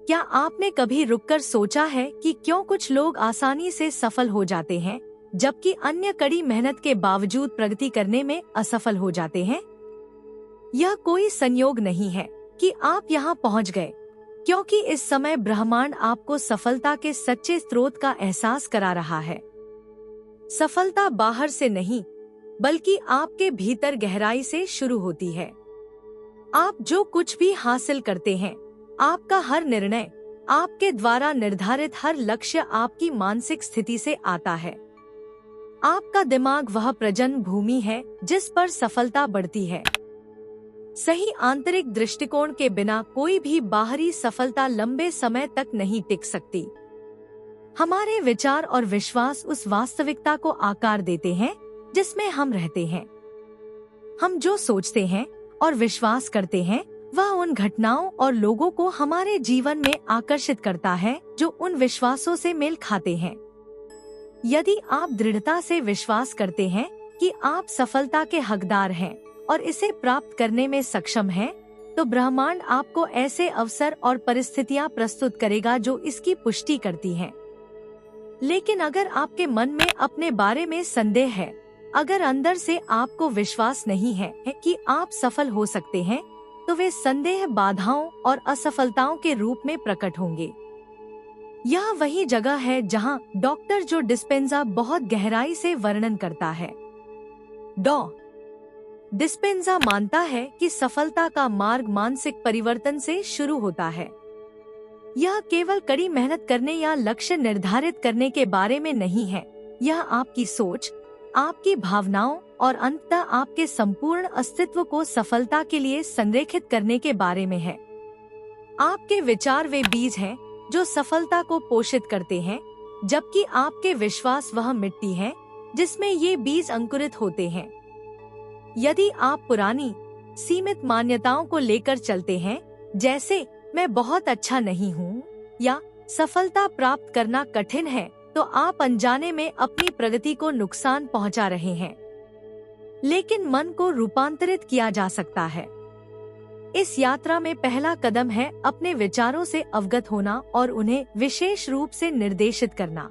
क्या आपने कभी रुककर सोचा है कि क्यों कुछ लोग आसानी से सफल हो जाते हैं जबकि अन्य कड़ी मेहनत के बावजूद प्रगति करने में असफल हो जाते हैं? यह कोई संयोग नहीं है कि आप यहाँ पहुँच गए, क्योंकि इस समय ब्रह्मांड आपको सफलता के सच्चे स्रोत का एहसास करा रहा है। सफलता बाहर से नहीं, बल्कि आपके भीतर गहराई से शुरू होती है। आप जो कुछ भी हासिल करते हैं, आपका हर निर्णय, आपके द्वारा निर्धारित हर लक्ष्य आपकी मानसिक स्थिति से आता है। आपका दिमाग वह प्रजनन भूमि है जिस पर सफलता बढ़ती है। सही आंतरिक दृष्टिकोण के बिना कोई भी बाहरी सफलता लंबे समय तक नहीं टिक सकती। हमारे विचार और विश्वास उस वास्तविकता को आकार देते हैं जिसमें हम रहते हैं। हम जो सोचते हैं और विश्वास करते हैं, वह उन घटनाओं और लोगों को हमारे जीवन में आकर्षित करता है जो उन विश्वासों से मेल खाते हैं। यदि आप दृढ़ता से विश्वास करते हैं कि आप सफलता के हकदार हैं और इसे प्राप्त करने में सक्षम हैं, तो ब्रह्मांड आपको ऐसे अवसर और परिस्थितियां प्रस्तुत करेगा जो इसकी पुष्टि करती हैं। लेकिन अगर आपके मन में अपने बारे में संदेह है, अगर अंदर से आपको विश्वास नहीं है कि आप सफल हो सकते हैं, तो वे संदेह बाधाओं और असफलताओं के रूप में प्रकट होंगे। यह वही जगह है जहां डॉक्टर जो डिस्पेंजा बहुत गहराई से वर्णन करता है। डिस्पेंजा मानता है कि सफलता का मार्ग मानसिक परिवर्तन से शुरू होता है। यह केवल कड़ी मेहनत करने या लक्ष्य निर्धारित करने के बारे में नहीं है। यह आपकी सोच, आपकी भावनाओं और अंततः आपके संपूर्ण अस्तित्व को सफलता के लिए संरेखित करने के बारे में है। आपके विचार वे बीज हैं जो सफलता को पोषित करते हैं, जबकि आपके विश्वास वह मिट्टी है जिसमें ये बीज अंकुरित होते हैं। यदि आप पुरानी सीमित मान्यताओं को लेकर चलते हैं, जैसे मैं बहुत अच्छा नहीं हूँ या सफलता प्राप्त करना कठिन है, तो आप अनजाने में अपनी प्रगति को नुकसान पहुंचा रहे हैं। लेकिन मन को रूपांतरित किया जा सकता है। इस यात्रा में पहला कदम है अपने विचारों से अवगत होना और उन्हें विशेष रूप से निर्देशित करना।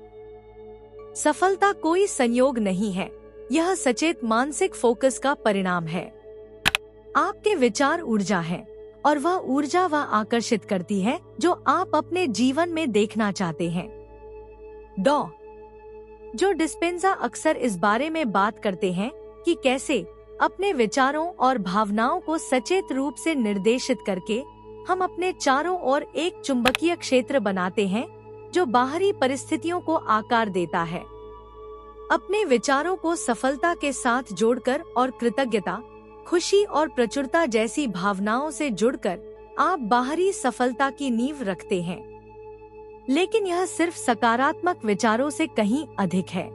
सफलता कोई संयोग नहीं है, यह सचेत मानसिक फोकस का परिणाम है। आपके विचार ऊर्जा है और वह ऊर्जा वह आकर्षित करती है जो आप अपने जीवन में देखना चाहते हैं। जो डिस्पेंजा अक्सर इस बारे में बात करते हैं कि कैसे अपने विचारों और भावनाओं को सचेत रूप से निर्देशित करके हम अपने चारों ओर एक चुंबकीय क्षेत्र बनाते हैं जो बाहरी परिस्थितियों को आकार देता है। अपने विचारों को सफलता के साथ जोड़कर और कृतज्ञता, खुशी और प्रचुरता जैसी भावनाओं से जुड़कर आप बाहरी सफलता की नींव रखते हैं। लेकिन यह सिर्फ सकारात्मक विचारों से कहीं अधिक है।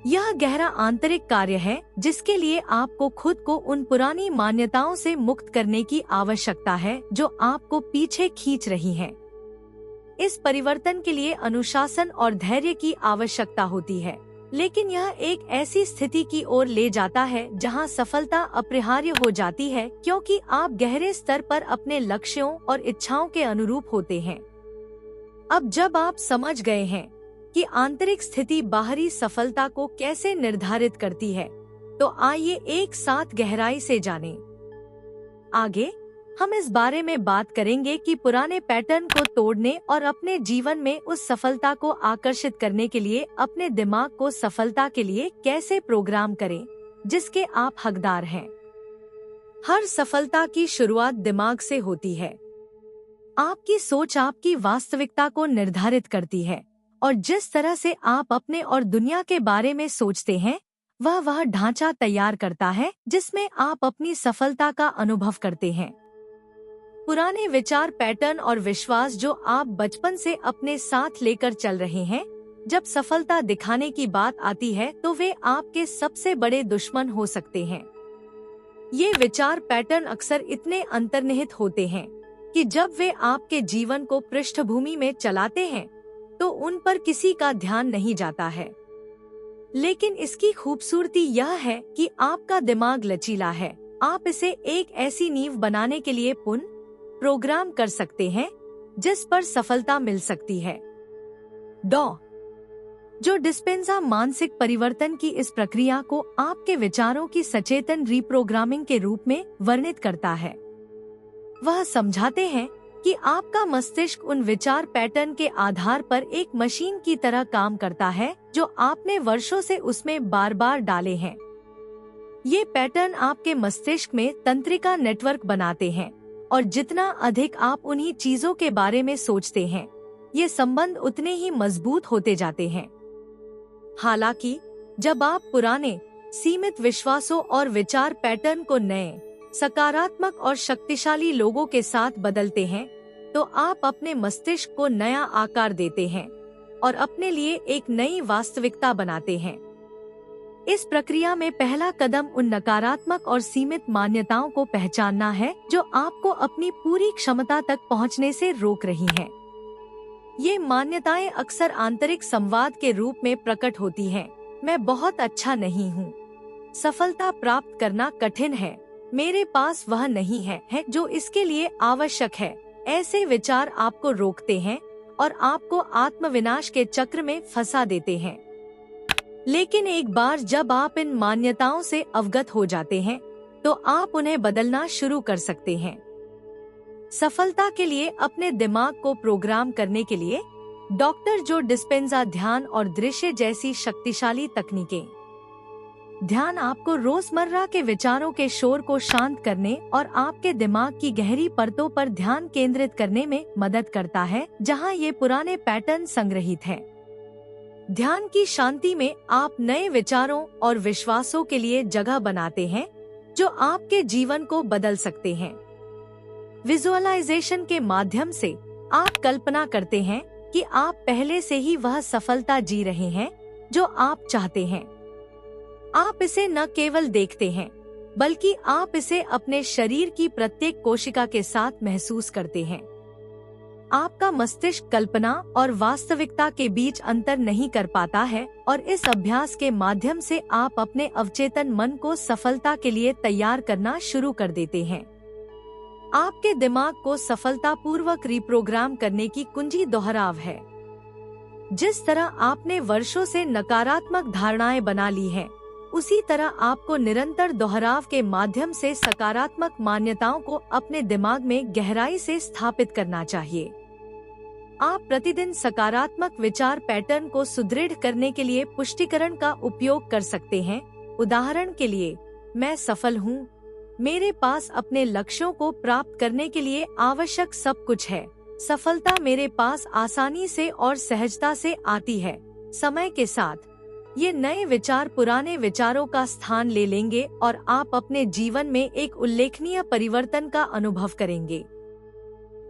यह गहरा आंतरिक कार्य है जिसके लिए आपको खुद को उन पुरानी मान्यताओं से मुक्त करने की आवश्यकता है जो आपको पीछे खींच रही हैं। इस परिवर्तन के लिए अनुशासन और धैर्य की आवश्यकता होती है, लेकिन यह एक ऐसी स्थिति की ओर ले जाता है जहां सफलता अपरिहार्य हो जाती है, क्योंकि आप गहरे स्तर पर अपने लक्ष्यों और इच्छाओं के अनुरूप होते हैं। अब जब आप समझ गए हैं कि आंतरिक स्थिति बाहरी सफलता को कैसे निर्धारित करती है, तो आइए एक साथ गहराई से जानें। आगे हम इस बारे में बात करेंगे कि पुराने पैटर्न को तोड़ने और अपने जीवन में उस सफलता को आकर्षित करने के लिए अपने दिमाग को सफलता के लिए कैसे प्रोग्राम करें जिसके आप हकदार हैं। हर सफलता की शुरुआत दिमाग से होती है। आपकी सोच आपकी वास्तविकता को निर्धारित करती है और जिस तरह से आप अपने और दुनिया के बारे में सोचते हैं, वह ढांचा तैयार करता है जिसमें आप अपनी सफलता का अनुभव करते हैं। पुराने विचार, पैटर्न और विश्वास जो आप बचपन से अपने साथ लेकर चल रहे हैं, जब सफलता दिखाने की बात आती है तो वे आपके सबसे बड़े दुश्मन हो सकते हैं। ये विचार पैटर्न अक्सर इतने अंतर्निहित होते हैं कि जब वे आपके जीवन को पृष्ठभूमि में चलाते हैं तो उन पर किसी का ध्यान नहीं जाता है। लेकिन इसकी खूबसूरती यह है कि आपका दिमाग लचीला है। आप इसे एक ऐसी नींव बनाने के लिए प्रोग्राम कर सकते हैं जिस पर सफलता मिल सकती है। डॉ जो डिस्पेंजा मानसिक परिवर्तन की इस प्रक्रिया को आपके विचारों की सचेतन रीप्रोग्रामिंग के रूप में वर्णित करता है। वह समझाते हैं कि आपका मस्तिष्क उन विचार पैटर्न के आधार पर एक मशीन की तरह काम करता है जो आपने वर्षों से उसमें बार बार डाले हैं। ये पैटर्न आपके मस्तिष्क में तंत्रिका नेटवर्क बनाते हैं और जितना अधिक आप उन्हीं चीजों के बारे में सोचते हैं, ये संबंध उतने ही मजबूत होते जाते हैं। हालांकि जब आप पुराने सीमित विश्वासों और विचार पैटर्न को नए सकारात्मक और शक्तिशाली लोगों के साथ बदलते हैं, तो आप अपने मस्तिष्क को नया आकार देते हैं और अपने लिए एक नई वास्तविकता बनाते हैं। इस प्रक्रिया में पहला कदम उन नकारात्मक और सीमित मान्यताओं को पहचानना है जो आपको अपनी पूरी क्षमता तक पहुंचने से रोक रही हैं। ये मान्यताएं अक्सर आंतरिक संवाद के रूप में प्रकट होती हैं। मैं बहुत अच्छा नहीं हूँ, सफलता प्राप्त करना कठिन है, मेरे पास वह नहीं है जो इसके लिए आवश्यक है। ऐसे विचार आपको रोकते हैं और आपको आत्मविनाश के चक्र में फंसा देते हैं। लेकिन एक बार जब आप इन मान्यताओं से अवगत हो जाते हैं, तो आप उन्हें बदलना शुरू कर सकते हैं। सफलता के लिए अपने दिमाग को प्रोग्राम करने के लिए डॉक्टर जो डिस्पेंजा ध्यान और दृश्य जैसी शक्तिशाली तकनीकें। ध्यान आपको रोजमर्रा के विचारों के शोर को शांत करने और आपके दिमाग की गहरी परतों पर ध्यान केंद्रित करने में मदद करता है, जहां ये पुराने पैटर्न संग्रहित हैं। ध्यान की शांति में आप नए विचारों और विश्वासों के लिए जगह बनाते हैं जो आपके जीवन को बदल सकते हैं। विजुअलाइजेशन के माध्यम से आप कल्पना करते हैं कि आप पहले से ही वह सफलता जी रहे हैं जो आप चाहते हैं। आप इसे न केवल देखते हैं, बल्कि आप इसे अपने शरीर की प्रत्येक कोशिका के साथ महसूस करते हैं। आपका मस्तिष्क कल्पना और वास्तविकता के बीच अंतर नहीं कर पाता है और इस अभ्यास के माध्यम से आप अपने अवचेतन मन को सफलता के लिए तैयार करना शुरू कर देते हैं। आपके दिमाग को सफलतापूर्वक रिप्रोग्राम करने की कुंजी दोहराव है। जिस तरह आपने वर्षों से नकारात्मक धारणाएं बना ली हैं, उसी तरह आपको निरंतर दोहराव के माध्यम से सकारात्मक मान्यताओं को अपने दिमाग में गहराई से स्थापित करना चाहिए। आप प्रतिदिन सकारात्मक विचार पैटर्न को सुदृढ़ करने के लिए पुष्टिकरण का उपयोग कर सकते हैं। उदाहरण के लिए, मैं सफल हूँ, मेरे पास अपने लक्ष्यों को प्राप्त करने के लिए आवश्यक सब कुछ है, सफलता मेरे पास आसानी से और सहजता से आती है। समय के साथ ये नए विचार पुराने विचारों का स्थान ले लेंगे और आप अपने जीवन में एक उल्लेखनीय परिवर्तन का अनुभव करेंगे।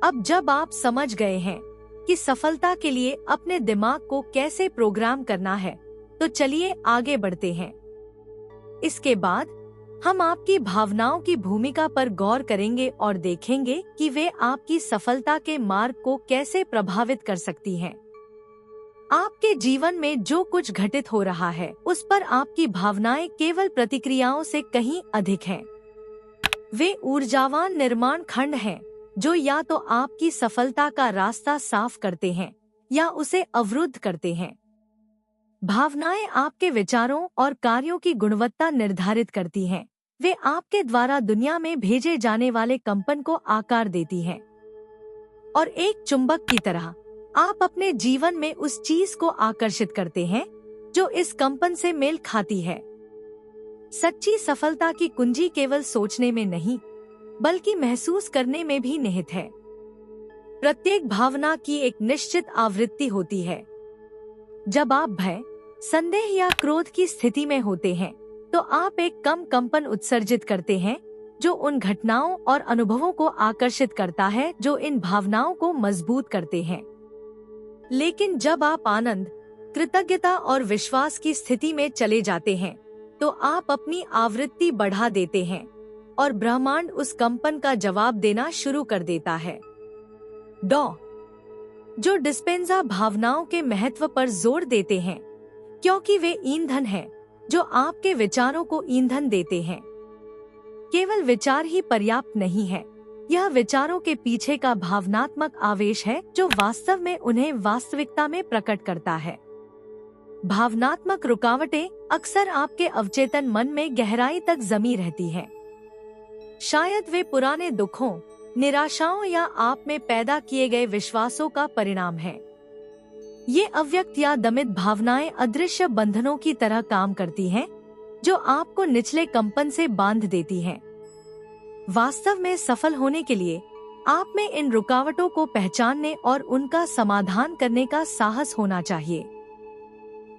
अब जब आप समझ गए हैं कि सफलता के लिए अपने दिमाग को कैसे प्रोग्राम करना है, तो चलिए आगे बढ़ते हैं। इसके बाद हम आपकी भावनाओं की भूमिका पर गौर करेंगे और देखेंगे कि वे आपकी सफलता के मार्ग को कैसे प्रभावित कर सकती हैं। आपके जीवन में जो कुछ घटित हो रहा है, उस पर आपकी भावनाएं केवल प्रतिक्रियाओं से कहीं अधिक हैं। वे ऊर्जावान निर्माण खंड हैं, जो या तो आपकी सफलता का रास्ता साफ करते हैं या उसे अवरुद्ध करते हैं। भावनाएं आपके विचारों और कार्यों की गुणवत्ता निर्धारित करती हैं। वे आपके द्वारा दुनिया में भेजे जाने वाले कंपन को आकार देती हैं। और एक चुंबक की तरह आप अपने जीवन में उस चीज को आकर्षित करते हैं जो इस कंपन से मेल खाती है। सच्ची सफलता की कुंजी केवल सोचने में नहीं, बल्कि महसूस करने में भी निहित है। प्रत्येक भावना की एक निश्चित आवृत्ति होती है। जब आप भय, संदेह या क्रोध की स्थिति में होते हैं, तो आप एक कम कंपन उत्सर्जित करते हैं, जो उन घटनाओं और अनुभवों को आकर्षित करता है जो इन भावनाओं को मजबूत करते हैं। लेकिन जब आप आनंद, कृतज्ञता और विश्वास की स्थिति में चले जाते हैं, तो आप अपनी आवृत्ति बढ़ा देते हैं और ब्रह्मांड उस कंपन का जवाब देना शुरू कर देता है। डॉ जो डिस्पेंजा भावनाओं के महत्व पर जोर देते हैं, क्योंकि वे ईंधन हैं जो आपके विचारों को ईंधन देते हैं। केवल विचार ही पर्याप्त नहीं है, यह विचारों के पीछे का भावनात्मक आवेश है जो वास्तव में उन्हें वास्तविकता में प्रकट करता है। भावनात्मक रुकावटें अक्सर आपके अवचेतन मन में गहराई तक जमी रहती हैं। शायद वे पुराने दुखों, निराशाओं या आप में पैदा किए गए विश्वासों का परिणाम है। ये अव्यक्त या दमित भावनाएं अदृश्य बंधनों की तरह काम करती हैं, जो आपको निचले कंपन से बांध देती हैं। वास्तव में सफल होने के लिए आप में इन रुकावटों को पहचानने और उनका समाधान करने का साहस होना चाहिए।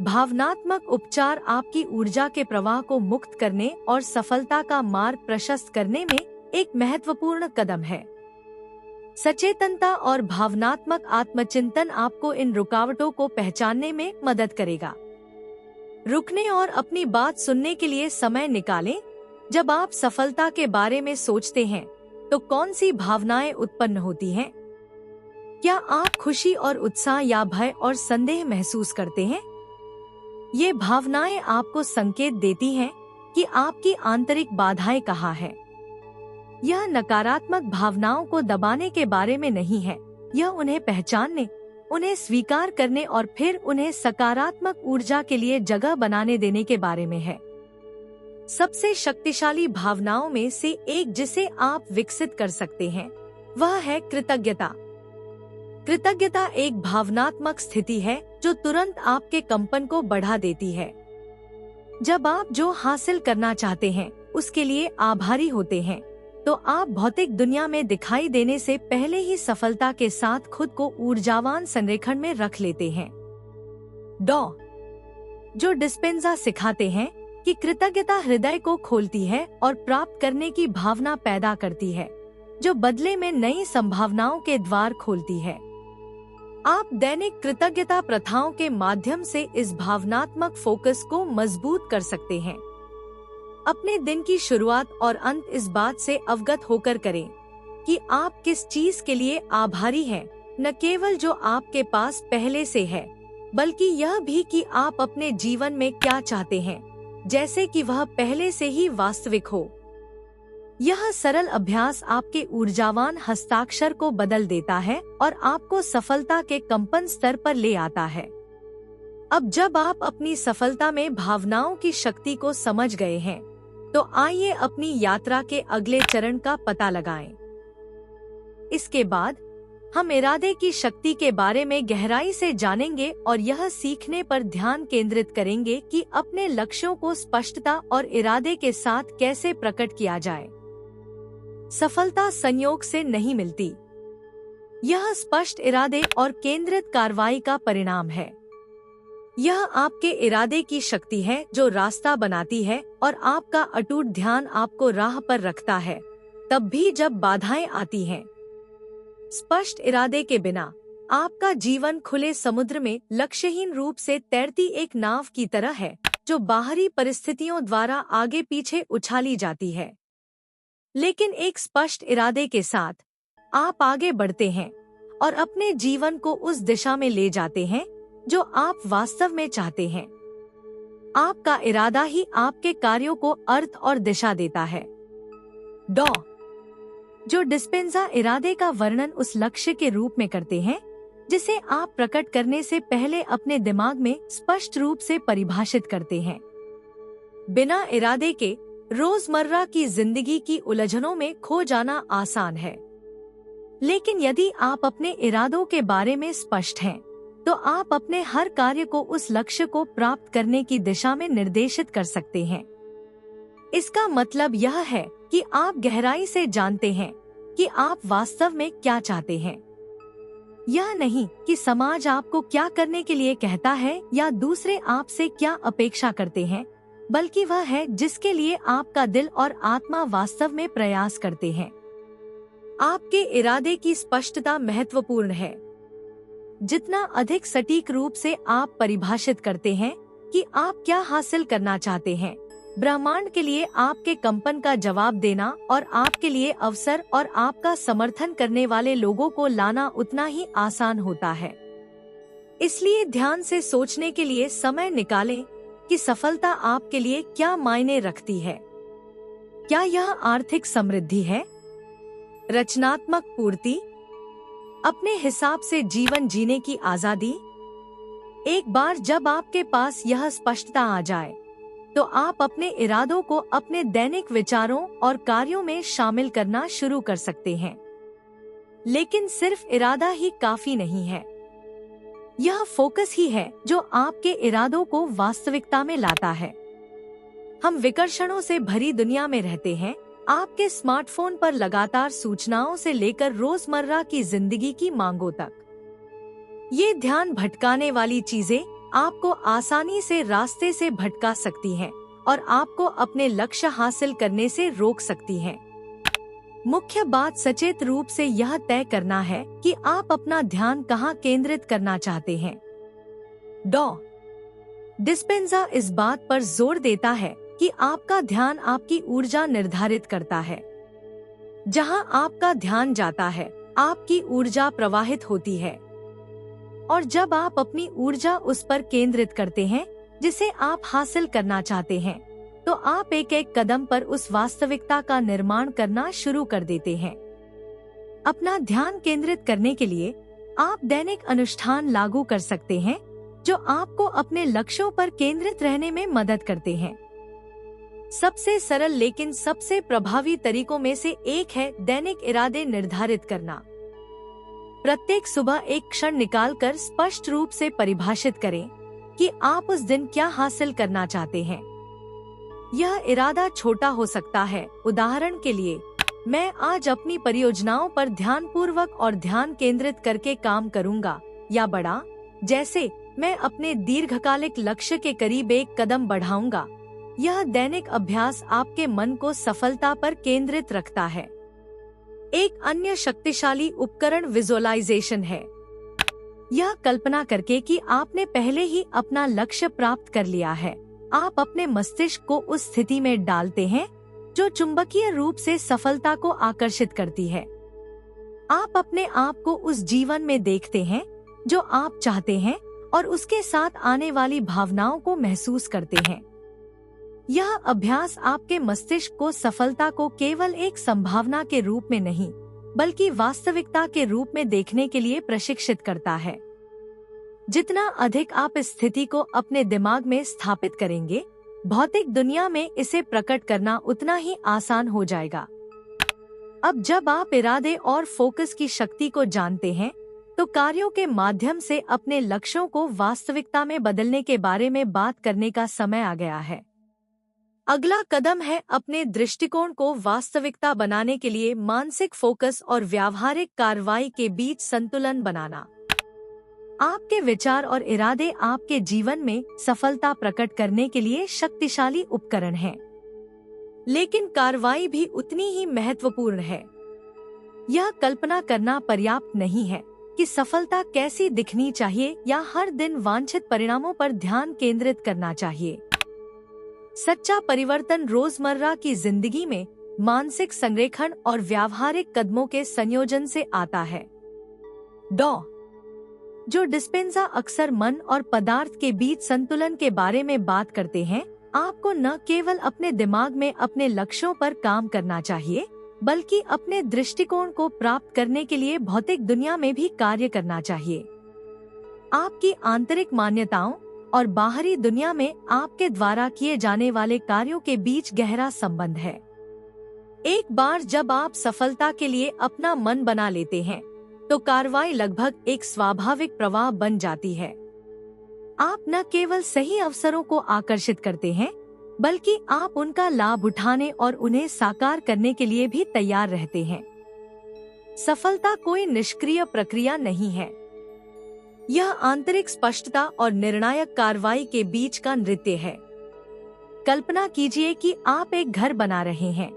भावनात्मक उपचार आपकी ऊर्जा के प्रवाह को मुक्त करने और सफलता का मार्ग प्रशस्त करने में एक महत्वपूर्ण कदम है। सचेतनता और भावनात्मक आत्मचिंतन आपको इन रुकावटों को पहचानने में मदद करेगा। रुकने और अपनी बात सुनने के लिए समय निकालें। जब आप सफलता के बारे में सोचते हैं तो कौन सी भावनाएं उत्पन्न होती हैं? क्या आप खुशी और उत्साह या भय और संदेह महसूस करते हैं? ये भावनाएं आपको संकेत देती हैं कि आपकी आंतरिक बाधाएं कहाँ हैं। यह नकारात्मक भावनाओं को दबाने के बारे में नहीं है, यह उन्हें पहचानने, उन्हें स्वीकार करने और फिर उन्हें सकारात्मक ऊर्जा के लिए जगह बनाने देने के बारे में है। सबसे शक्तिशाली भावनाओं में से एक जिसे आप विकसित कर सकते हैं वह है कृतज्ञता। कृतज्ञता एक भावनात्मक स्थिति है जो तुरंत आपके कंपन को बढ़ा देती है। जब आप जो हासिल करना चाहते हैं उसके लिए आभारी होते हैं तो आप भौतिक दुनिया में दिखाई देने से पहले ही सफलता के साथ खुद को ऊर्जावान संरेखण में रख लेते हैं। जो डिस्पेंजा सिखाते हैं कि कृतज्ञता हृदय को खोलती है और प्राप्त करने की भावना पैदा करती है, जो बदले में नई संभावनाओं के द्वार खोलती है। आप दैनिक कृतज्ञता प्रथाओं के माध्यम से इस भावनात्मक फोकस को मजबूत कर सकते हैं। अपने दिन की शुरुआत और अंत इस बात से अवगत होकर करें कि आप किस चीज के लिए आभारी हैं, न केवल जो आपके पास पहले से है, बल्कि यह भी कि आप अपने जीवन में क्या चाहते हैं, जैसे कि वह पहले से ही वास्तविक हो। यह सरल अभ्यास आपके ऊर्जावान हस्ताक्षर को बदल देता है और आपको सफलता के कंपन स्तर पर ले आता है। अब जब आप अपनी सफलता में भावनाओं की शक्ति को समझ गए हैं, तो आइए अपनी यात्रा के अगले चरण का पता लगाएं। इसके बाद हम इरादे की शक्ति के बारे में गहराई से जानेंगे और यह सीखने पर ध्यान केंद्रित करेंगे कि अपने लक्ष्यों को स्पष्टता और इरादे के साथ कैसे प्रकट किया जाए। सफलता संयोग से नहीं मिलती, यह स्पष्ट इरादे और केंद्रित कार्रवाई का परिणाम है। यह आपके इरादे की शक्ति है जो रास्ता बनाती है और आपका अटूट ध्यान आपको राह पर रखता है, तब भी जब बाधाएं आती हैं। स्पष्ट इरादे के बिना आपका जीवन खुले समुद्र में लक्ष्यहीन रूप से तैरती एक नाव की तरह है, जो बाहरी परिस्थितियों द्वारा आगे पीछे उछाली जाती है। लेकिन एक स्पष्ट इरादे के साथ आप आगे बढ़ते हैं और अपने जीवन को उस दिशा में ले जाते हैं जो आप वास्तव में चाहते हैं। आपका इरादा ही आपके कार्यों को अर्थ और दिशा देता है। जो डिस्पेंजा इरादे का वर्णन उस लक्ष्य के रूप में करते हैं जिसे आप प्रकट करने से पहले अपने दिमाग में स्पष्ट रूप से परिभाषित करते हैं। बिना इरादे के रोजमर्रा की जिंदगी की उलझनों में खो जाना आसान है, लेकिन यदि आप अपने इरादों के बारे में स्पष्ट हैं, तो आप अपने हर कार्य को उस लक्ष्य को प्राप्त करने की दिशा में निर्देशित कर सकते हैं। इसका मतलब यह है कि आप गहराई से जानते हैं कि आप वास्तव में क्या चाहते हैं। यह नहीं कि समाज आपको क्या करने के लिए कहता है या दूसरे आपसे क्या अपेक्षा करते हैं, बल्कि वह है जिसके लिए आपका दिल और आत्मा वास्तव में प्रयास करते हैं। आपके इरादे की स्पष्टता महत्वपूर्ण है। जितना अधिक सटीक रूप से आप परिभाषित करते हैं कि आप क्या हासिल करना चाहते हैं, ब्रह्मांड के लिए आपके कंपन का जवाब देना और आपके लिए अवसर और आपका समर्थन करने वाले लोगों को लाना उतना ही आसान होता है। इसलिए ध्यान से सोचने के लिए समय निकालें कि सफलता आपके लिए क्या मायने रखती है। क्या यह आर्थिक समृद्धि है? रचनात्मक पूर्ति, अपने हिसाब से जीवन जीने की आजादी। एक बार जब आपके पास यह स्पष्टता आ जाए, तो आप अपने इरादों को अपने दैनिक विचारों और कार्यों में शामिल करना शुरू कर सकते हैं। लेकिन सिर्फ इरादा ही काफी नहीं है। यह फोकस ही है जो आपके इरादों को वास्तविकता में लाता है। हम विकर्षणों से भरी दुनिया में रहते हैं। आपके स्मार्टफोन पर लगातार सूचनाओं से लेकर रोजमर्रा की जिंदगी की मांगों तक। ये ध्यान भटकाने वाली चीजें आपको आसानी से रास्ते से भटका सकती हैं और आपको अपने लक्ष्य हासिल करने से रोक सकती हैं। मुख्य बात सचेत रूप से यह तय करना है कि आप अपना ध्यान कहाँ केंद्रित करना चाहते हैं। डॉ डिस्पेंजा इस बात पर जोर देता है कि आपका ध्यान आपकी ऊर्जा निर्धारित करता है। जहां आपका ध्यान जाता है, आपकी ऊर्जा प्रवाहित होती है। और जब आप अपनी ऊर्जा उस पर केंद्रित करते हैं जिसे आप हासिल करना चाहते हैं, तो आप एक एक कदम पर उस वास्तविकता का निर्माण करना शुरू कर देते हैं। अपना ध्यान केंद्रित करने के लिए आप दैनिक अनुष्ठान लागू कर सकते हैं जो आपको अपने लक्ष्यों पर केंद्रित रहने में मदद करते हैं। सबसे सरल लेकिन सबसे प्रभावी तरीकों में से एक है दैनिक इरादे निर्धारित करना। प्रत्येक सुबह एक क्षण निकालकर स्पष्ट रूप से परिभाषित करें कि आप उस दिन क्या हासिल करना चाहते हैं। यह इरादा छोटा हो सकता है। उदाहरण के लिए, मैं आज अपनी परियोजनाओं पर ध्यानपूर्वक और ध्यान केंद्रित करके काम करूंगा, या बड़ा, जैसे मैं अपने दीर्घकालिक लक्ष्य के करीब एक कदम बढ़ाऊंगा। यह दैनिक अभ्यास आपके मन को सफलता पर केंद्रित रखता है। एक अन्य शक्तिशाली उपकरण विजुअलाइजेशन है। यह कल्पना करके कि आपने पहले ही अपना लक्ष्य प्राप्त कर लिया है, आप अपने मस्तिष्क को उस स्थिति में डालते हैं जो चुंबकीय रूप से सफलता को आकर्षित करती है। आप अपने आप को उस जीवन में देखते हैं जो आप चाहते हैं और उसके साथ आने वाली भावनाओं को महसूस करते हैं। यह अभ्यास आपके मस्तिष्क को सफलता को केवल एक संभावना के रूप में नहीं, बल्कि वास्तविकता के रूप में देखने के लिए प्रशिक्षित करता है। जितना अधिक आप इस स्थिति को अपने दिमाग में स्थापित करेंगे, भौतिक दुनिया में इसे प्रकट करना उतना ही आसान हो जाएगा। अब जब आप इरादे और फोकस की शक्ति को जानते हैं, तो कार्यों के माध्यम से अपने लक्ष्यों को वास्तविकता में बदलने के बारे में बात करने का समय आ गया है। अगला कदम है अपने दृष्टिकोण को वास्तविकता बनाने के लिए मानसिक फोकस और व्यावहारिक कार्रवाई के बीच संतुलन बनाना। आपके विचार और इरादे आपके जीवन में सफलता प्रकट करने के लिए शक्तिशाली उपकरण हैं, लेकिन कार्रवाई भी उतनी ही महत्वपूर्ण है। यह कल्पना करना पर्याप्त नहीं है कि सफलता कैसी दिखनी चाहिए या हर दिन वांछित परिणामों पर ध्यान केंद्रित करना चाहिए। सच्चा परिवर्तन रोजमर्रा की जिंदगी में मानसिक संरेखण और व्यावहारिक कदमों के संयोजन से आता है। डॉ जो डिस्पेंजा अक्सर मन और पदार्थ के बीच संतुलन के बारे में बात करते हैं। आपको न केवल अपने दिमाग में अपने लक्ष्यों पर काम करना चाहिए, बल्कि अपने दृष्टिकोण को प्राप्त करने के लिए भौतिक दुनिया में भी कार्य करना चाहिए। आपकी आंतरिक मान्यताओं और बाहरी दुनिया में आपके द्वारा किए जाने वाले कार्यों के बीच गहरा संबंध है। एक बार जब आप सफलता के लिए अपना मन बना लेते हैं, तो कार्रवाई लगभग एक स्वाभाविक प्रवाह बन जाती है। आप न केवल सही अवसरों को आकर्षित करते हैं, बल्कि आप उनका लाभ उठाने और उन्हें साकार करने के लिए भी तैयार रहते हैं। सफलता कोई निष्क्रिय प्रक्रिया नहीं है। यह आंतरिक स्पष्टता और निर्णायक कार्रवाई के बीच का नृत्य है। कल्पना कीजिए कि आप एक घर बना रहे हैं।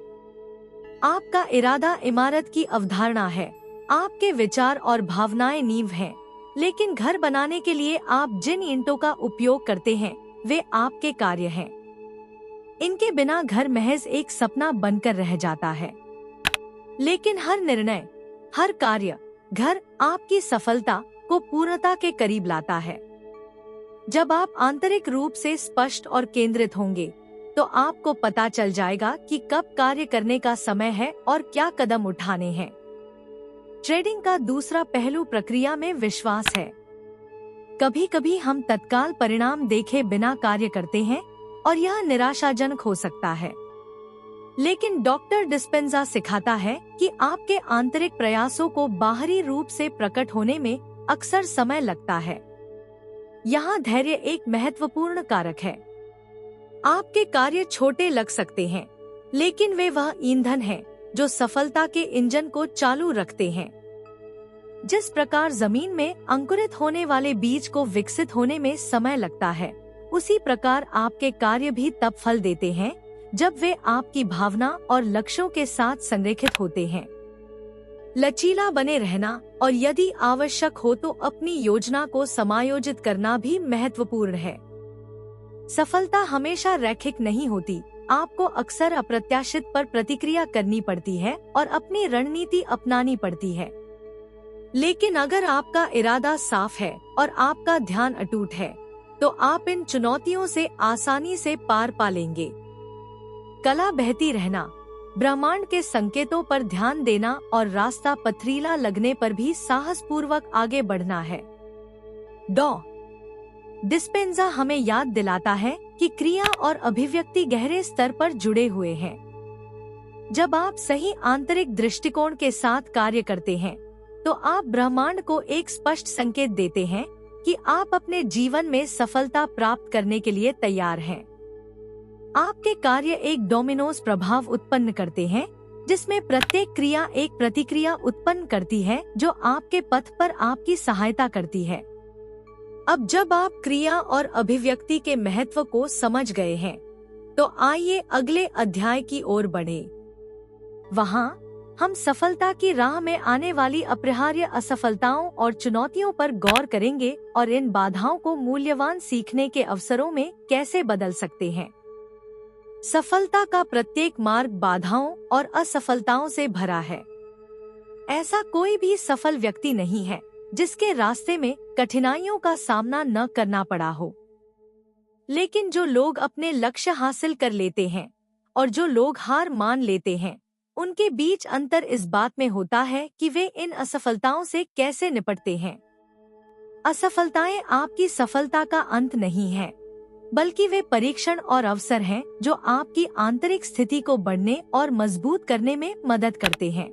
आपका इरादा इमारत की अवधारणा है, आपके विचार और भावनाएं नींव हैं, लेकिन घर बनाने के लिए आप जिन ईंटों का उपयोग करते हैं वे आपके कार्य हैं। इनके बिना घर महज एक सपना बनकर रह जाता है। लेकिन हर निर्णय, हर कार्य, घर आपकी सफलता को पूर्णता के करीब लाता है। जब आप आंतरिक रूप से स्पष्ट और केंद्रित होंगे, तो आपको पता चल जाएगा कि कब कार्य करने का समय है और क्या कदम उठाने हैं। ट्रेडिंग का दूसरा पहलू प्रक्रिया में विश्वास है। कभी कभी हम तत्काल परिणाम देखे बिना कार्य करते हैं और यह निराशाजनक हो सकता है। लेकिन डॉक्टर डिस्पेंजा सिखाता है कि आपके आंतरिक प्रयासों को बाहरी रूप से प्रकट होने में अक्सर समय लगता है। यहाँ धैर्य एक महत्वपूर्ण कारक है। आपके कार्य छोटे लग सकते हैं, लेकिन वे वह ईंधन है जो सफलता के इंजन को चालू रखते हैं। जिस प्रकार जमीन में अंकुरित होने वाले बीज को विकसित होने में समय लगता है, उसी प्रकार आपके कार्य भी तब फल देते हैं जब वे आपकी भावना और लक्ष्यों के साथ संरेखित होते हैं। लचीला बने रहना और यदि आवश्यक हो तो अपनी योजना को समायोजित करना भी महत्वपूर्ण है। सफलता हमेशा रैखिक नहीं होती। आपको अक्सर अप्रत्याशित पर प्रतिक्रिया करनी पड़ती है और अपनी रणनीति अपनानी पड़ती है। लेकिन अगर आपका इरादा साफ है और आपका ध्यान अटूट है, तो आप इन चुनौतियों से आसानी से पार पा लेंगे। कला बहती रहना, ब्रह्मांड के संकेतों पर ध्यान देना और रास्ता पथरीला लगने पर भी साहस पूर्वक आगे बढ़ना है। डॉ डिस्पेंजा हमें याद दिलाता है कि क्रिया और अभिव्यक्ति गहरे स्तर पर जुड़े हुए हैं। जब आप सही आंतरिक दृष्टिकोण के साथ कार्य करते हैं, तो आप ब्रह्मांड को एक स्पष्ट संकेत देते हैं कि आप अपने जीवन में सफलता प्राप्त करने के लिए तैयार हैं। आपके कार्य एक डोमिनोज प्रभाव उत्पन्न करते हैं, जिसमें प्रत्येक क्रिया एक प्रतिक्रिया उत्पन्न करती है जो आपके पथ पर आपकी सहायता करती है। अब जब आप क्रिया और अभिव्यक्ति के महत्व को समझ गए हैं, तो आइए अगले अध्याय की ओर बढ़े। वहाँ हम सफलता की राह में आने वाली अपरिहार्य असफलताओं और चुनौतियों पर गौर करेंगे और इन बाधाओं को मूल्यवान सीखने के अवसरों में कैसे बदल सकते हैं। सफलता का प्रत्येक मार्ग बाधाओं और असफलताओं से भरा है। ऐसा कोई भी सफल व्यक्ति नहीं है जिसके रास्ते में कठिनाइयों का सामना न करना पड़ा हो। लेकिन जो लोग अपने लक्ष्य हासिल कर लेते हैं और जो लोग हार मान लेते हैं, उनके बीच अंतर इस बात में होता है कि वे इन असफलताओं से कैसे निपटते हैं। असफलताएं आपकी सफलता का अंत नहीं है, बल्कि वे परीक्षण और अवसर हैं जो आपकी आंतरिक स्थिति को बढ़ने और मजबूत करने में मदद करते हैं।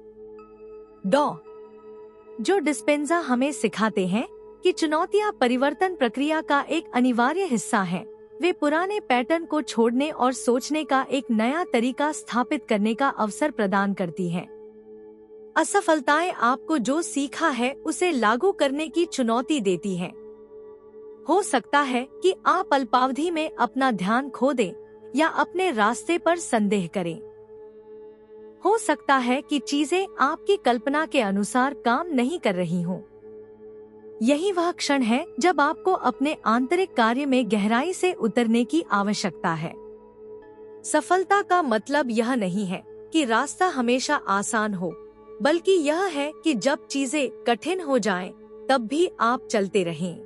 डॉ जो डिस्पेंजा हमें सिखाते हैं कि चुनौतियां परिवर्तन प्रक्रिया का एक अनिवार्य हिस्सा हैं। वे पुराने पैटर्न को छोड़ने और सोचने का एक नया तरीका स्थापित करने का अवसर प्रदान करती हैं। असफलताएं आपको जो सीखा है उसे लागू करने की चुनौती देती हैं। हो सकता है कि आप अल्पावधि में अपना ध्यान खो दें या अपने रास्ते पर संदेह करें। हो सकता है कि चीजें आपकी कल्पना के अनुसार काम नहीं कर रही हों। यही वह क्षण है जब आपको अपने आंतरिक कार्य में गहराई से उतरने की आवश्यकता है। सफलता का मतलब यह नहीं है कि रास्ता हमेशा आसान हो, बल्कि यह है कि जब चीजें कठिन हो जाएं, तब भी आप चलते रहें।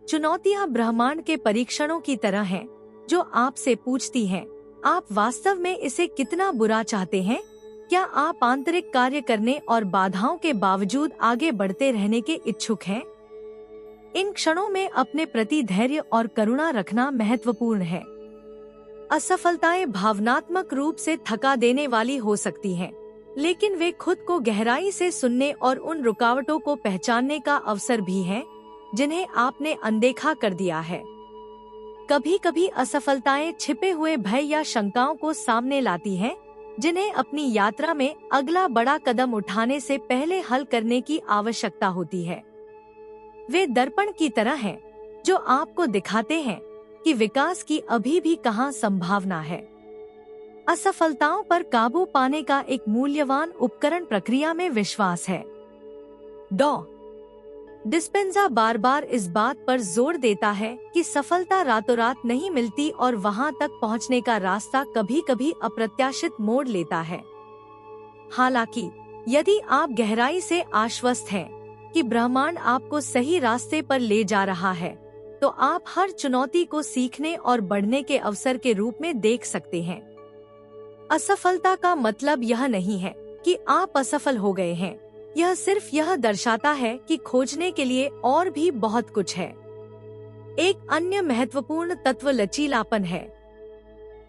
चुनौतियां ब्रह्मांड के परीक्षणों की तरह हैं, जो आपसे पूछती हैं, आप वास्तव में इसे कितना बुरा चाहते हैं? क्या आप आंतरिक कार्य करने और बाधाओं के बावजूद आगे बढ़ते रहने के इच्छुक हैं? इन क्षणों में अपने प्रति धैर्य और करुणा रखना महत्वपूर्ण है। असफलताएं भावनात्मक रूप से थका देने वाली हो सकती हैं, लेकिन वे खुद को गहराई से सुनने और उन रुकावटों को पहचानने का अवसर भी हैं, जिन्हें आपने अनदेखा कर दिया है। कभी कभी असफलताएं छिपे हुए भय या शंकाओं को सामने लाती हैं, जिन्हें अपनी यात्रा में अगला बड़ा कदम उठाने से पहले हल करने की आवश्यकता होती है। वे दर्पण की तरह हैं, जो आपको दिखाते हैं कि विकास की अभी भी कहां संभावना है। असफलताओं पर काबू पाने का एक मूल्यवान उपकरण प्रक्रिया में विश्वास है। डॉ डिस्पेंजा बार बार इस बात पर जोर देता है कि सफलता रातों रात नहीं मिलती और वहां तक पहुंचने का रास्ता कभी कभी अप्रत्याशित मोड़ लेता है। हालांकि यदि आप गहराई से आश्वस्त हैं कि ब्रह्मांड आपको सही रास्ते पर ले जा रहा है, तो आप हर चुनौती को सीखने और बढ़ने के अवसर के रूप में देख सकते हैं। असफलता का मतलब यह नहीं है कि आप असफल हो गए हैं यह सिर्फ यह दर्शाता है कि खोजने के लिए और भी बहुत कुछ है। एक अन्य महत्वपूर्ण तत्व लचीलापन है।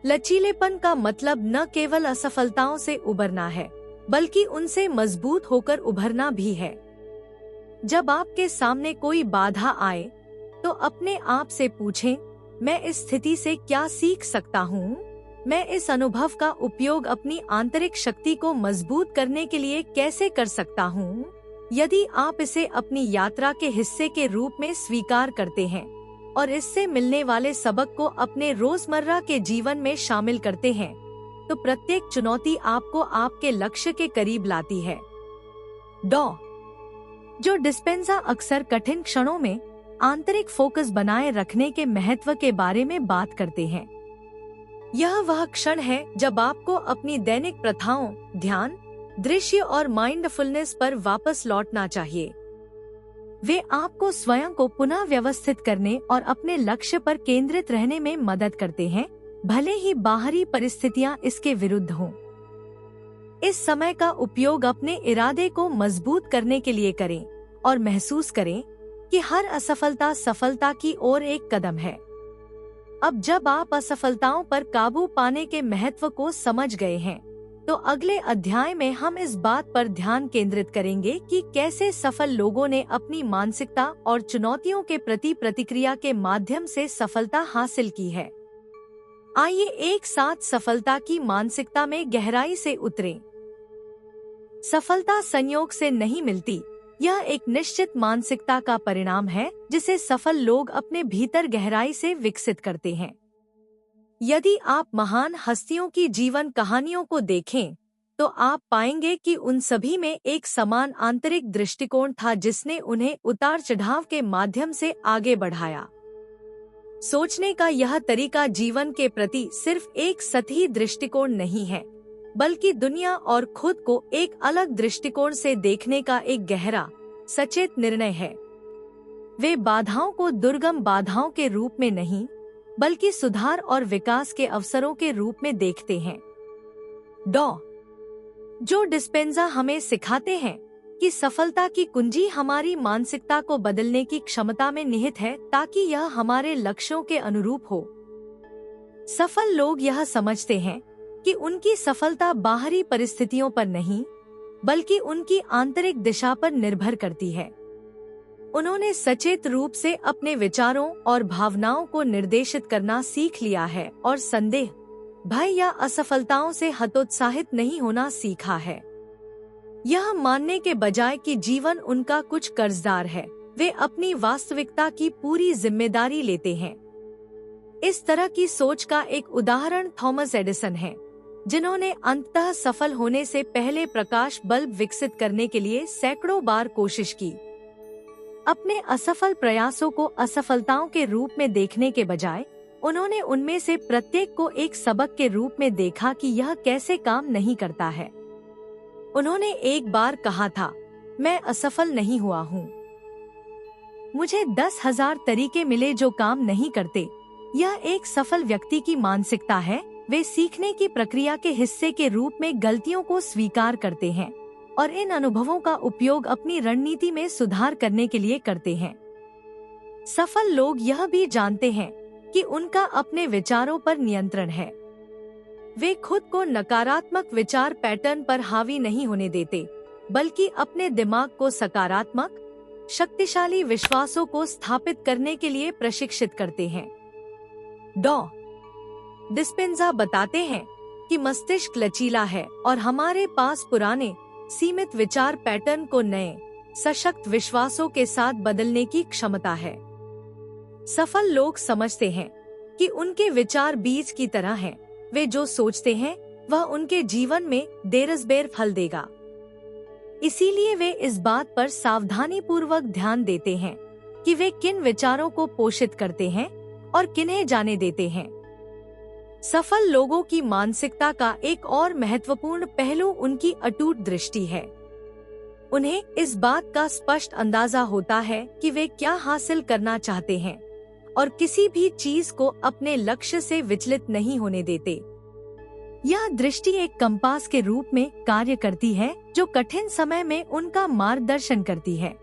लचीलेपन का मतलब न केवल असफलताओं से उबरना है, बल्कि उनसे मजबूत होकर उभरना भी है। जब आपके सामने कोई बाधा आए, तो अपने आप से पूछें, मैं इस स्थिति से क्या सीख सकता हूँ? मैं इस अनुभव का उपयोग अपनी आंतरिक शक्ति को मजबूत करने के लिए कैसे कर सकता हूँ? यदि आप इसे अपनी यात्रा के हिस्से के रूप में स्वीकार करते हैं और इससे मिलने वाले सबक को अपने रोजमर्रा के जीवन में शामिल करते हैं, तो प्रत्येक चुनौती आपको आपके लक्ष्य के करीब लाती है। जो डिस्पेंजा अक्सर कठिन क्षणों में आंतरिक फोकस बनाए रखने के महत्व के बारे में बात करते हैं। यह वह क्षण है जब आपको अपनी दैनिक प्रथाओं, ध्यान, दृश्य और माइंडफुलनेस पर वापस लौटना चाहिए। वे आपको स्वयं को पुनः व्यवस्थित करने और अपने लक्ष्य पर केंद्रित रहने में मदद करते हैं, भले ही बाहरी परिस्थितियां इसके विरुद्ध हों। इस समय का उपयोग अपने इरादे को मजबूत करने के लिए करें और महसूस करें कि हर असफलता सफलता की ओर एक कदम है। अब जब आप असफलताओं पर काबू पाने के महत्व को समझ गए हैं, तो अगले अध्याय में हम इस बात पर ध्यान केंद्रित करेंगे कि कैसे सफल लोगों ने अपनी मानसिकता और चुनौतियों के प्रति प्रतिक्रिया के माध्यम से सफलता हासिल की है। आइए एक साथ सफलता की मानसिकता में गहराई से उतरें। सफलता संयोग से नहीं मिलती, यह एक निश्चित मानसिकता का परिणाम है जिसे सफल लोग अपने भीतर गहराई से विकसित करते हैं। यदि आप महान हस्तियों की जीवन कहानियों को देखें, तो आप पाएंगे कि उन सभी में एक समान आंतरिक दृष्टिकोण था जिसने उन्हें उतार चढ़ाव के माध्यम से आगे बढ़ाया। सोचने का यह तरीका जीवन के प्रति सिर्फ एक सतही दृष्टिकोण नहीं है, बल्कि दुनिया और खुद को एक अलग दृष्टिकोण से देखने का एक गहरा, सचेत निर्णय है। वे बाधाओं को दुर्गम बाधाओं के रूप में नहीं, बल्कि सुधार और विकास के अवसरों के रूप में देखते हैं। जो डिस्पेंजा हमें सिखाते हैं कि सफलता की कुंजी हमारी मानसिकता को बदलने की क्षमता में निहित है, ताकि यह हमारे लक्ष्यों के अनुरूप हो। सफल लोग यह समझते हैं कि उनकी सफलता बाहरी परिस्थितियों पर नहीं, बल्कि उनकी आंतरिक दिशा पर निर्भर करती है। उन्होंने सचेत रूप से अपने विचारों और भावनाओं को निर्देशित करना सीख लिया है और संदेह, भय या असफलताओं से हतोत्साहित नहीं होना सीखा है। यह मानने के बजाय कि जीवन उनका कुछ कर्जदार है, वे अपनी वास्तविकता की पूरी जिम्मेदारी लेते हैं। इस तरह की सोच का एक उदाहरण थॉमस एडिसन है, जिन्होंने अंततः सफल होने से पहले प्रकाश बल्ब विकसित करने के लिए सैकड़ों बार कोशिश की। अपने असफल प्रयासों को असफलताओं के रूप में देखने के बजाय उन्होंने उनमें से प्रत्येक को एक सबक के रूप में देखा कि यह कैसे काम नहीं करता है। उन्होंने एक बार कहा था, मैं असफल नहीं हुआ हूँ। मुझे 10,000 तरीके मिले जो काम नहीं करते। यह एक सफल व्यक्ति की मानसिकता है। वे सीखने की प्रक्रिया के हिस्से के रूप में गलतियों को स्वीकार करते हैं और इन अनुभवों का उपयोग अपनी रणनीति में सुधार करने के लिए करते हैं। सफल लोग यह भी जानते हैं कि उनका अपने विचारों पर नियंत्रण है। वे खुद को नकारात्मक विचार पैटर्न पर हावी नहीं होने देते, बल्कि अपने दिमाग को सकारात्मक, शक्तिशाली विश्वासों को स्थापित करने के लिए प्रशिक्षित करते हैं। डिस्पेंजा बताते हैं कि मस्तिष्क लचीला है और हमारे पास पुराने सीमित विचार पैटर्न को नए, सशक्त विश्वासों के साथ बदलने की क्षमता है। सफल लोग समझते हैं कि उनके विचार बीज की तरह हैं। वे जो सोचते हैं वह उनके जीवन में देरसबेर फल देगा। इसीलिए वे इस बात पर सावधानी पूर्वक ध्यान देते हैं कि वे किन विचारों को पोषित करते हैं और किन्हें जाने देते हैं। सफल लोगों की मानसिकता का एक और महत्वपूर्ण पहलू उनकी अटूट दृष्टि है। उन्हें इस बात का स्पष्ट अंदाजा होता है कि वे क्या हासिल करना चाहते हैं और किसी भी चीज को अपने लक्ष्य से विचलित नहीं होने देते। यह दृष्टि एक कंपास के रूप में कार्य करती है जो कठिन समय में उनका मार्गदर्शन करती है।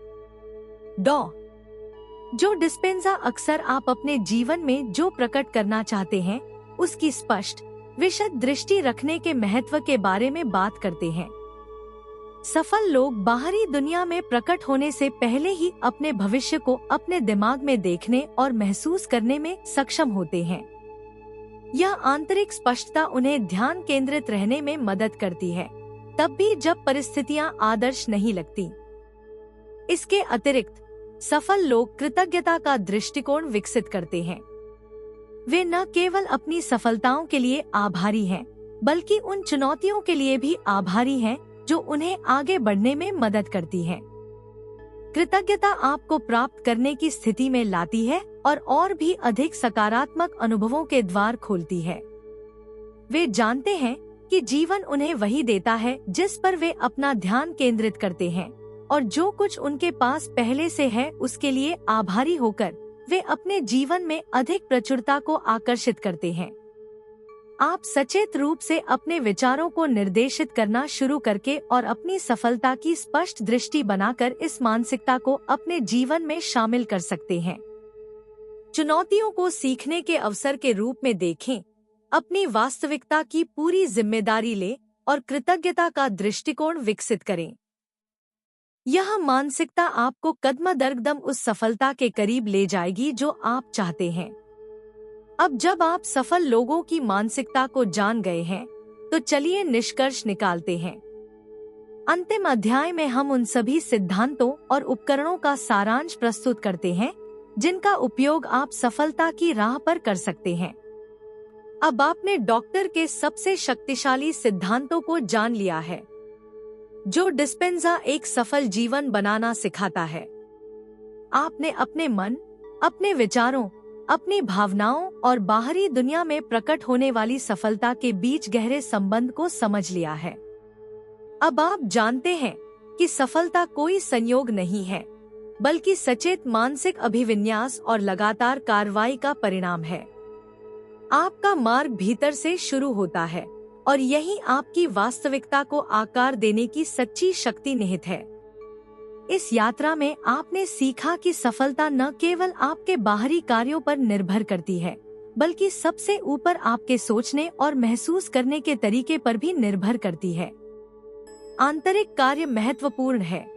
जो डिस्पेंजा अक्सर आप अपने जीवन में जो प्रकट करना चाहते हैं उसकी स्पष्ट विशद दृष्टि रखने के महत्व के बारे में बात करते हैं। सफल लोग बाहरी दुनिया में प्रकट होने से पहले ही अपने भविष्य को अपने दिमाग में देखने और महसूस करने में सक्षम होते हैं। यह आंतरिक स्पष्टता उन्हें ध्यान केंद्रित रहने में मदद करती है, तब भी जब परिस्थितियां आदर्श नहीं लगती। इसके अतिरिक्त सफल लोग कृतज्ञता का दृष्टिकोण विकसित करते हैं। वे न केवल अपनी सफलताओं के लिए आभारी हैं, बल्कि उन चुनौतियों के लिए भी आभारी हैं जो उन्हें आगे बढ़ने में मदद करती हैं। कृतज्ञता आपको प्राप्त करने की स्थिति में लाती है और भी अधिक सकारात्मक अनुभवों के द्वार खोलती है। वे जानते हैं कि जीवन उन्हें वही देता है जिस पर वे अपना ध्यान केंद्रित करते हैं, और जो कुछ उनके पास पहले से है उसके लिए आभारी होकर वे अपने जीवन में अधिक प्रचुरता को आकर्षित करते हैं। आप सचेत रूप से अपने विचारों को निर्देशित करना शुरू करके और अपनी सफलता की स्पष्ट दृष्टि बनाकर इस मानसिकता को अपने जीवन में शामिल कर सकते हैं। चुनौतियों को सीखने के अवसर के रूप में देखें, अपनी वास्तविकता की पूरी जिम्मेदारी लें और कृतज्ञता का दृष्टिकोण विकसित करें। यह मानसिकता आपको कदम-दर-कदम उस सफलता के करीब ले जाएगी जो आप चाहते हैं। अब जब आप सफल लोगों की मानसिकता को जान गए हैं, तो चलिए निष्कर्ष निकालते हैं। अंतिम अध्याय में हम उन सभी सिद्धांतों और उपकरणों का सारांश प्रस्तुत करते हैं जिनका उपयोग आप सफलता की राह पर कर सकते हैं। अब आपने डॉक्टर के सबसे शक्तिशाली सिद्धांतों को जान लिया है। जो डिस्पेंजा एक सफल जीवन बनाना सिखाता है। आपने अपने मन, अपने विचारों, अपनी भावनाओं और बाहरी दुनिया में प्रकट होने वाली सफलता के बीच गहरे संबंध को समझ लिया है। अब आप जानते हैं कि सफलता कोई संयोग नहीं है, बल्कि सचेत मानसिक अभिविन्यास और लगातार कार्रवाई का परिणाम है। आपका मार्ग भीतर से शुरू होता है और यही आपकी वास्तविकता को आकार देने की सच्ची शक्ति निहित है। इस यात्रा में आपने सीखा कि सफलता न केवल आपके बाहरी कार्यों पर निर्भर करती है, बल्कि सबसे ऊपर आपके सोचने और महसूस करने के तरीके पर भी निर्भर करती है। आंतरिक कार्य महत्वपूर्ण है।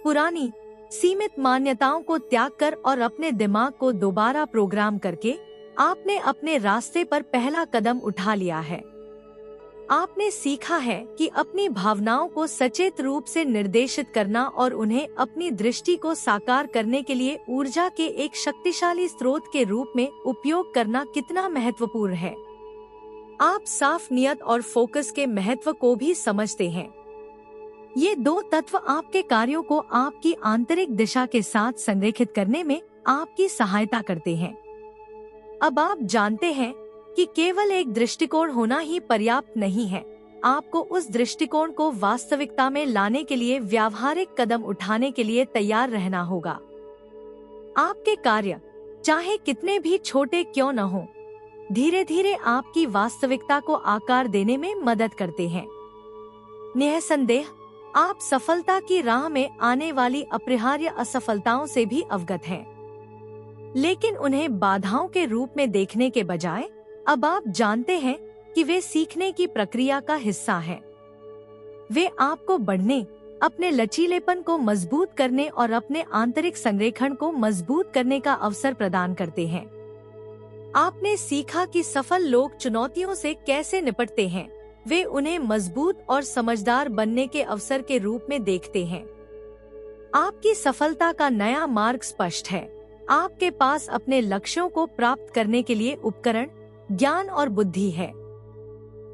पुरानी सीमित मान्यताओं को त्याग कर और अपने दिमाग को दोबारा प्रोग्राम करके आपने अपने रास्ते पर पहला कदम उठा लिया है। आपने सीखा है कि अपनी भावनाओं को सचेत रूप से निर्देशित करना और उन्हें अपनी दृष्टि को साकार करने के लिए ऊर्जा के एक शक्तिशाली स्रोत के रूप में उपयोग करना कितना महत्वपूर्ण है। आप साफ नियत और फोकस के महत्व को भी समझते हैं। ये दो तत्व आपके कार्यों को आपकी आंतरिक दिशा के साथ संरेखित करने में आपकी सहायता करते हैं। अब आप जानते हैं कि केवल एक दृष्टिकोण होना ही पर्याप्त नहीं है। आपको उस दृष्टिकोण को वास्तविकता में लाने के लिए व्यावहारिक कदम उठाने के लिए तैयार रहना होगा। आपके कार्य चाहे कितने भी छोटे क्यों न हो, धीरे धीरे आपकी वास्तविकता को आकार देने में मदद करते हैं। निःसंदेह आप सफलता की राह में आने वाली अपरिहार्य असफलताओं से भी अवगत हैं, लेकिन उन्हें बाधाओं के रूप में देखने के बजाय अब आप जानते हैं कि वे सीखने की प्रक्रिया का हिस्सा हैं। वे आपको बढ़ने, अपने लचीलेपन को मजबूत करने और अपने आंतरिक संरेखण को मजबूत करने का अवसर प्रदान करते हैं। आपने सीखा कि सफल लोग चुनौतियों से कैसे निपटते हैं। वे उन्हें मजबूत और समझदार बनने के अवसर के रूप में देखते हैं। आपकी सफलता का नया मार्ग स्पष्ट है। आपके पास अपने लक्ष्यों को प्राप्त करने के लिए उपकरण, ज्ञान और बुद्धि है।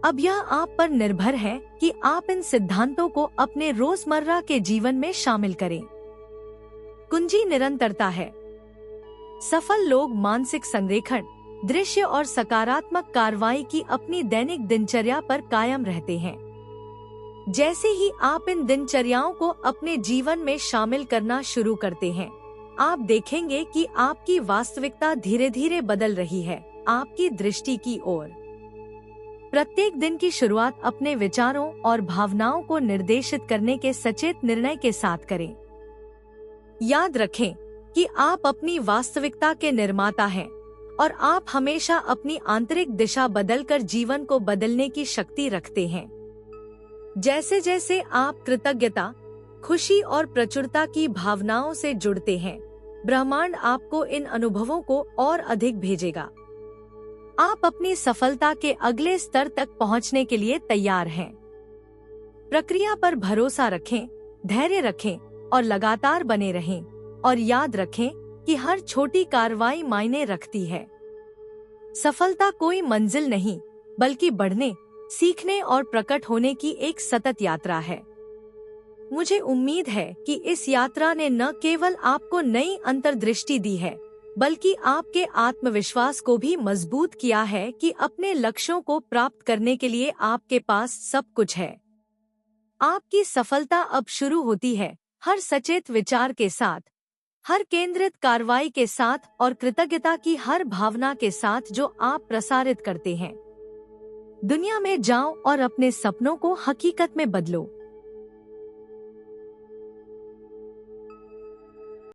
अब यह आप पर निर्भर है कि आप इन सिद्धांतों को अपने रोजमर्रा के जीवन में शामिल करें। कुंजी निरंतरता है। सफल लोग मानसिक संरेखण, दृश्य और सकारात्मक कार्रवाई की अपनी दैनिक दिनचर्या पर कायम रहते हैं। जैसे ही आप इन दिनचर्याओं को अपने जीवन में शामिल करना शुरू करते हैं, आप देखेंगे कि आपकी वास्तविकता धीरे धीरे बदल रही है आपकी दृष्टि की ओर। प्रत्येक दिन की शुरुआत अपने विचारों और भावनाओं को निर्देशित करने के सचेत निर्णय के साथ करें। याद रखें कि आप अपनी वास्तविकता के निर्माता हैं और आप हमेशा अपनी आंतरिक दिशा बदलकर जीवन को बदलने की शक्ति रखते हैं। जैसे जैसे आप कृतज्ञता, खुशी और प्रचुरता की भावनाओं से जुड़ते हैं, ब्रह्मांड आपको इन अनुभवों को और अधिक भेजेगा। आप अपनी सफलता के अगले स्तर तक पहुंचने के लिए तैयार हैं। प्रक्रिया पर भरोसा रखें, धैर्य रखें और लगातार बने रहें, और याद रखें कि हर छोटी कार्रवाई मायने रखती है। सफलता कोई मंजिल नहीं, बल्कि बढ़ने, सीखने और प्रकट होने की एक सतत यात्रा है। मुझे उम्मीद है कि इस यात्रा ने न केवल आपको नई अंतर्दृष्टि दी है, बल्कि आपके आत्मविश्वास को भी मजबूत किया है कि अपने लक्ष्यों को प्राप्त करने के लिए आपके पास सब कुछ है। आपकी सफलता अब शुरू होती है, हर सचेत विचार के साथ, हर केंद्रित कार्रवाई के साथ और कृतज्ञता की हर भावना के साथ जो आप प्रसारित करते हैं। दुनिया में जाओ और अपने सपनों को हकीकत में बदलो।